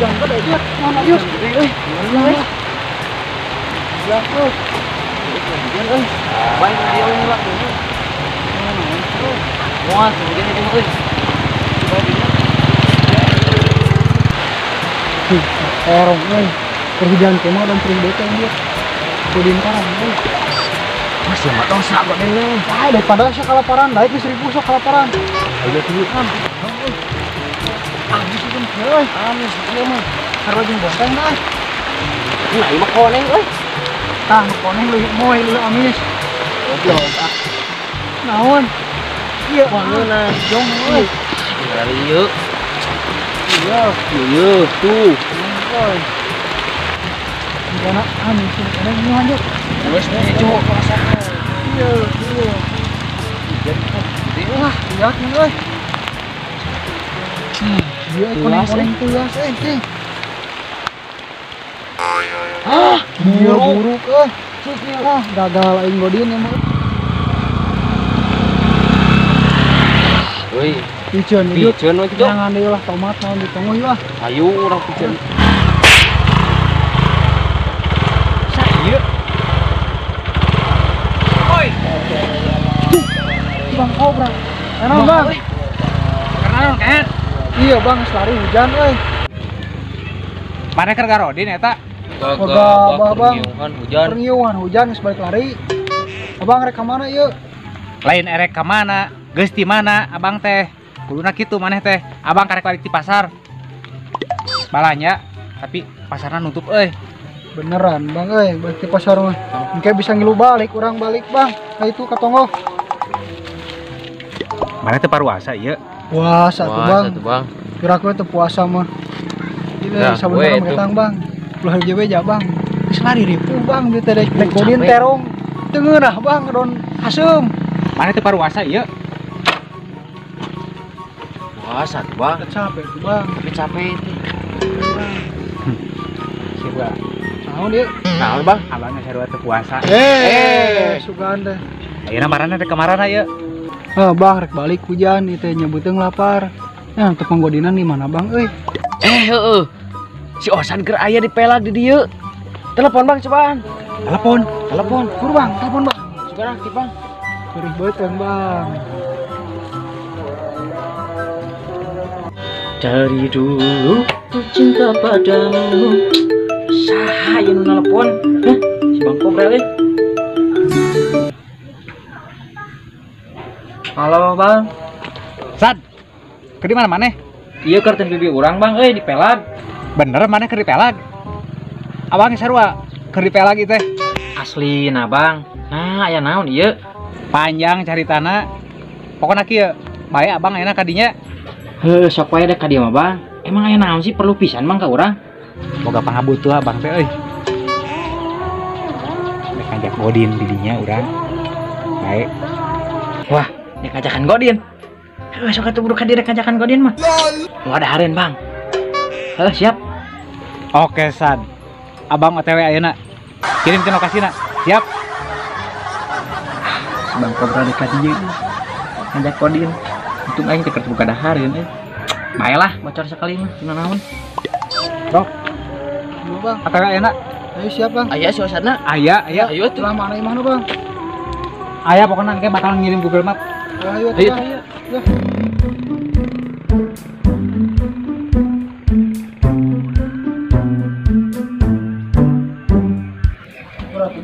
Jangan ada dia, mana dia? Baik dia orang lah. Muat kemudian itu euy. Orang euy. Kerjaan kemah dan sering bete dia. Kudin parang euy. Masih mah tong sagot ini. Ah, daripada saya kalaparan, daik geus 1000 sok kalaparan. Ayo tuh kan. Amis itu euy. Amis ieu mah. Karo jeung bonteng dah. Nah, ieu mah koneng euy. Tah koneng leuwih moe leuwih amis. Goblok ah. Naon? Ieu Wangeuna jong euy. Dari ieu. Iya, Ieu tuh. euy. Gimana amis ini koneng ini lanjut. Wes ijo rasana. Iya, iya. Wah, lihat nih euy. Dia koneng-koneng tuas cing. Ah, Iya buruk ah gagal aing godin emang. euy. Piceun ieu. Piceun we kitu. Jangan deui lah tomat naon ditonggoy lah. Ayo urang piceun. Sa ieu. Oi. Bang Kobra. Enak bang. Karena kaet. Iya bang, selari hujan euy. Mana keur garodin eta? Boga bang. Hujan. Perniuhan hujan geus balik lari. Abang rek ka mana ieu? Lain erek ka mana? Geus ti mana abang teh? Kuduna kitu maneh teh. Abang karek balik ti pasar. Balanya, tapi pasarna nutup euy. Beneran bang euy, balik ti pasar mah. Engke bisa ngilu balik, urang balik bang. Ka itu ka tonggo. Mana teh paruasa ieu? Puasa tuh bang. Bang. Kira-kira tuh puasa mah. Nah, Ini sabenerna metang bang. Pulau JB aja bang. Geus lari ripuh bang, dieu teh rek godin terong. Teu ngeunah bang, don asem. Mana teh paruasa ieu? Puasa tuh bang. Capek tuh bang. Tapi capek itu. Siapa? Naon ieu? Naon bang? Abangnya sarua teh puasa. Sugan teh. Ayeuna marana teh kamarana ieu. Bang rek balik hujan ieu teh nyebuteung lapar. Nah, teu penggodinan di mana bang euy? Heueuh. Si Osan keur aya di pelag di dieu. Telepon bang cobaan. Telepon. Kur bang, telepon bang. Sekarang aktif bang. Perih beuteung bang. Dari dulu ku cinta padamu. Saha yang nelpon? Hah? Si Bang Kobra euy. Halo bang. Sad. Ke di mana maneh? Iya kartu bibi orang bang, di pelag. Bener maneh keur di pelag? Abang sarua keur di pelag ieu teh. Asli nah bang. Nah, aya naon ieu? Panjang caritana. Pokona kieu, bae abang ayeuna ka dinya. Heuh, sok wae da ka dieu mah bang. Emang aya naon sih perlu pisan bang ka urang? Boga pangabutuh abang teh euy. Rek ngajak godin di dinya urang. Bae. Wah, dek ajakan godin. Heuh, sok atuh burukan dek ajakan godin mah. Lu ada haren bang. Heuh, siap. Oke, Sad. Abang OTW ayeuna. Kirim ke lokasina. Siap. Bang Kobra dek ka dieu. Ngajak godin. Untung aing teh keur buka dahareun Baiklah, bocor sekali mah, dina naon. Bro, Halo bang. OTW ayeuna. Ayo siap bang. Aya suasana. Aya. Ayo tuh. Lama mana mana bang? Aya pokoknya engke bakal ngirim Google Map. Ayo Ayo. bang. Ya.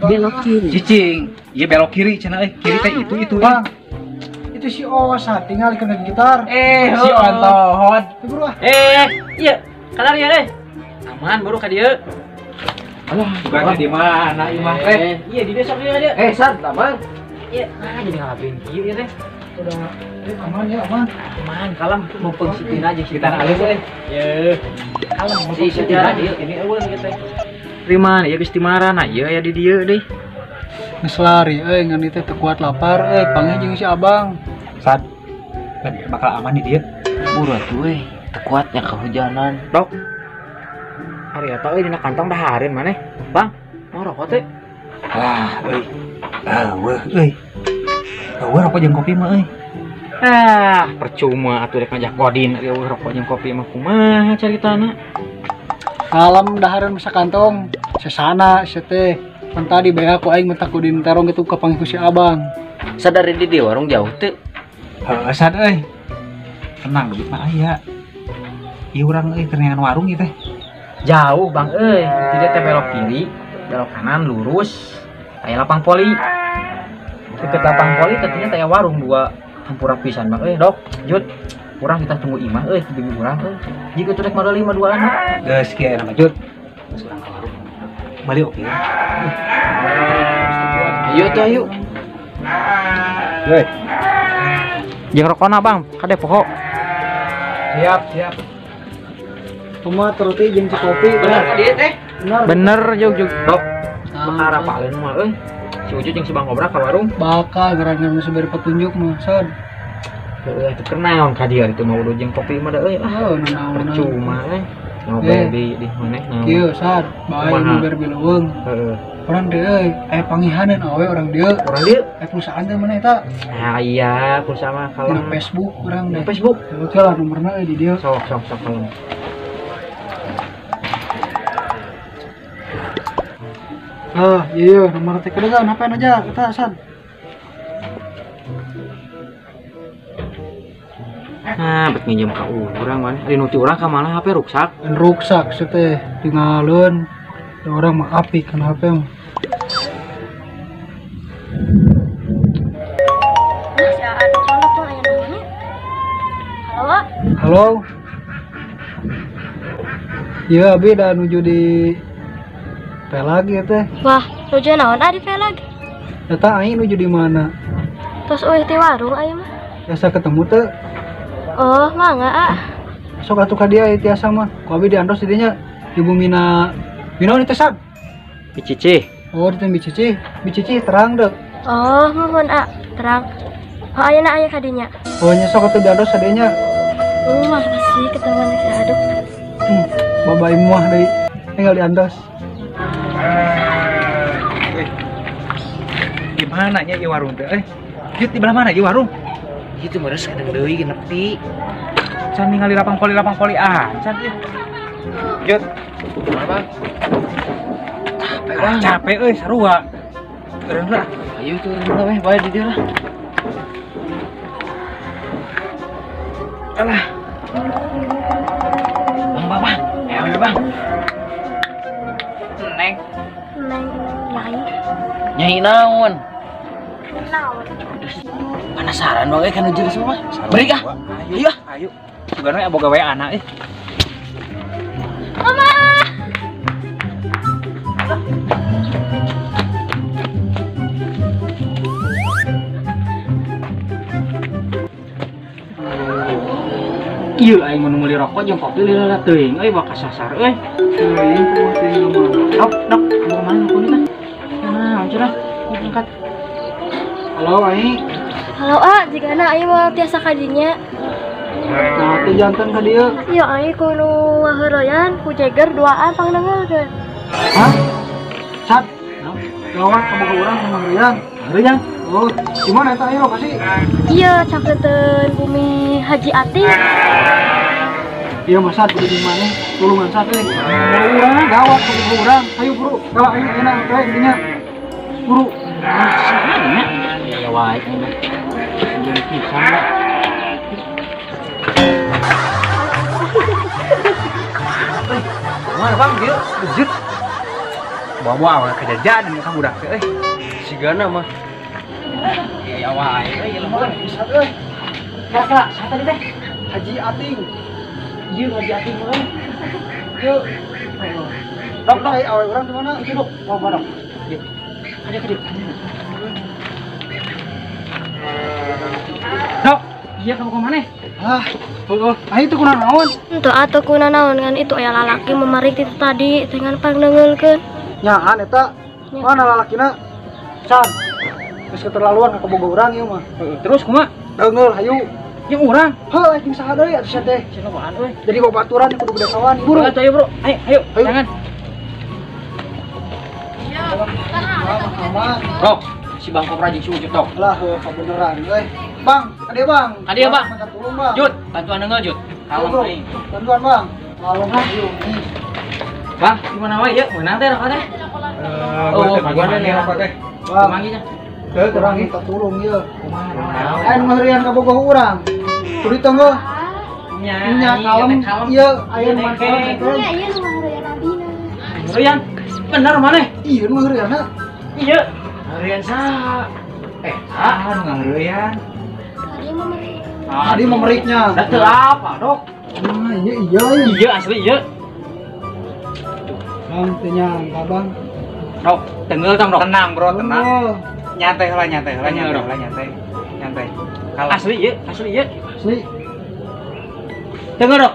Belok kiri. Cicing. Ieu belok kiri cenah euy. Kiri teh itu. Bang. Itu si Osa tinggal kena gitar. Si Ontohon. Tunggu ah. Iya. Kadar ya, aman baru ka dieu. Alah, bukannya di mana ieu mah teh? Iya, di desa dia dia. Sad, abang. Iya, jadi ngalahin kieu ya teh. Udah Aman ya, aman. Aman, kalem mumpung sitin aja Kita alus euy. Ya, kalem si sejarah dia ini eueun kita. Terima ya Gusti Marana, ya di dieu deui. Geus lari ngan itu teu kuat lapar panggil jeung si Abang. Sad. Bakal aman di dieu. Buru atuh teu kuatnya kehujanan. Dok. Hari eta dina kantong dahareun maneh. Bang, mau rokok teh? Ah, euy. Weuh euy. Eueuh rokok jeung kopi mah euy. Percuma atuh rek ngajak Godin eueuh rokok jeung kopi mah kumaha caritana. Malam dahareun masa kantong. Sesana sia teh. Pan tadi bea ku aing mentak Godin terong gitu kapanggih ku si Abang. Sadar di dieu warung jauh teu? Heuh sad euy. Tenang duit mah aya. Ieu urang euy keur warung ieu teh. Jauh Bang tidak teh belok kiri, belok kanan lurus, aya lapang poli. Deket lapang poli katanya aya warung dua hampura pisan Bang dok, jut. Urang kita tunggu imah bibi urang Jika tuh rek modal 5 2 anak. Geus kieu nama jut. Surang ka warung. Bali oke. Ayo tuh ayo. Euy. Jeung rokona Bang, kade poho. Siap. Tomat roti jeung kopi. Bener dia teh. Bener jauh dok. Ah, Bakara palen mah Si Ucu jeung si Bang Obrak ka warung. Bakal gerangan geus bari petunjuk mah sad. Heuh teu kenaon ka dieu itu mau udah jeung kopi mah da Oh, naon. percuma ngobrol di maneh naon. Kieu sad, bae nu bari bileuweung. Heeh. Orang deui panggihaneun awe orang dieu. Urang dieu Perusahaan teh mana eta? nah iya pulsa mah Di kalau Facebook urang di deh. Facebook Oke lah nomorna di dieu. sok kalau Iya nomor teh kedegan hapean aja eta sad. nah bet nginjem ka urang man ari nu ti urang ka mana HP ruksak Ruksak sih teh tinggalin. Orang mah apik kan HP mah. Halo, Halo. Iya abi dah nuju di lagi teh. wah, nuju naon di pelag. Eta aing nuju di mana? Terus ti warung aya mah. Biasa ketemu teh. Oh, mangga Sok atuh ka dia tiasa mah. Ku abi diandos didinya Ibu Mina. Mina ini teh sad. Cici Oh, di tembi cici terang deh. Oh, mohon terang. Oh, ayeuna aya kadinya. Oh, nyesok atuh diandos sadenya. Makasih ketemuan si Aduk. Babay muah deui. Tinggal diandos. Gimana nya ieu warung teh? Jut di belah mana ieu warung? itu meres kadang deui nepi Can ningali lapang poli can ieu. Jut. Bang Capek euy sarua. Eureun lah. ayo tuh urang weh bae di dieu lah alah bang ayo bang Neng. Neng nyai. nyai naon Naon? penasaran bang kan nuju semua beri kah iya Ayo. Sugana aya boga we anak Mama. iya aing mau meuli rokok jeung kopi lila teuing euy bakas sasar euy Teuing kumaha teh mah. dok mau mana aku nih tah nah cenah angkat Halo aing. Halo jigana aya mau tiasa kadinya. Nah, teh jantan ka dieu. Ieu aya kudu ngaheureyan ku jeger duaan pangdengelkeun. Hah? Sad. Gawat kamu urang sama Rian. Rian Oh, gimana eta ayo lokasi? Iya, caketeun Bumi Haji Ati. Iya Mas Sad di mana? Tulungan Sad teh. Mau urang gawat kamu urang. Ayo buru. Kalau ayo enak teh dinya. Buru. sana ya wae ini jadi pisan Mana bang dia? Jut. Bawa awal kejadian ini kamu udah euy. sigana mah Ya wae euy lemah. Sad euy. kakak saya tadi teh Haji Ating. ieu ngaji ati mah Yuk. Dok, Dok, awe urang di mana? Itu dok. mau bareng yuk aja ke dia Dok, Iya kamu ke mana? Ah itu kuna naon? Untuk atau kuna naon kan itu aya lalaki memarik itu tadi dengan pandengelkeun. Nyaan eta. Mana lalakina? San. Geus keterlaluan ka boga urang ieu mah. Terus kumaha? Deungel hayu. Yang urang. Heuh jeung saha deui atuh teh. Cenah baan euy. Jadi babaturan kudu gede kawan buru. Ayo bro. Ayo. Jangan. Aman. Dok, si Bang Kopra jeung si Ujuk dok. Lah heuh beneran euy. Bang, ade Bang. Ade ya, Bang. Angkat tulung, Bang. Jut, bantuan deungel Jut. Kalem Bro, teuing. bantuan Bang. Kalem hayu. Bang, gimana wae ya? Meunang teh rokok teh. Gimana nih rokok teh? Bang, Manggihnya. teu kurang minta tulung ieu. Aya nu ngaheurean ka bogoh urang. Kudu tengeuh. Nya kalem ieu aya nu manfaat teh. Iya iya nu ngaheureun abina. Rian, bener maneh? Iya nu ngaheureanna. Iya. Rian saha? Ah, ngaheurean. Tadi memerik. Tadi memeriknya. Da teu apa, Dok? Nah, iya. Iya asli iya. Bang, teu nyangka Bang. Dok, tengel tong, Dok. Tenang, Bro, tenang. Oh, Nyantai lah, nyantai. Tenang, Nyantai. Asli iya, asli iya. asli. Tengel, Dok.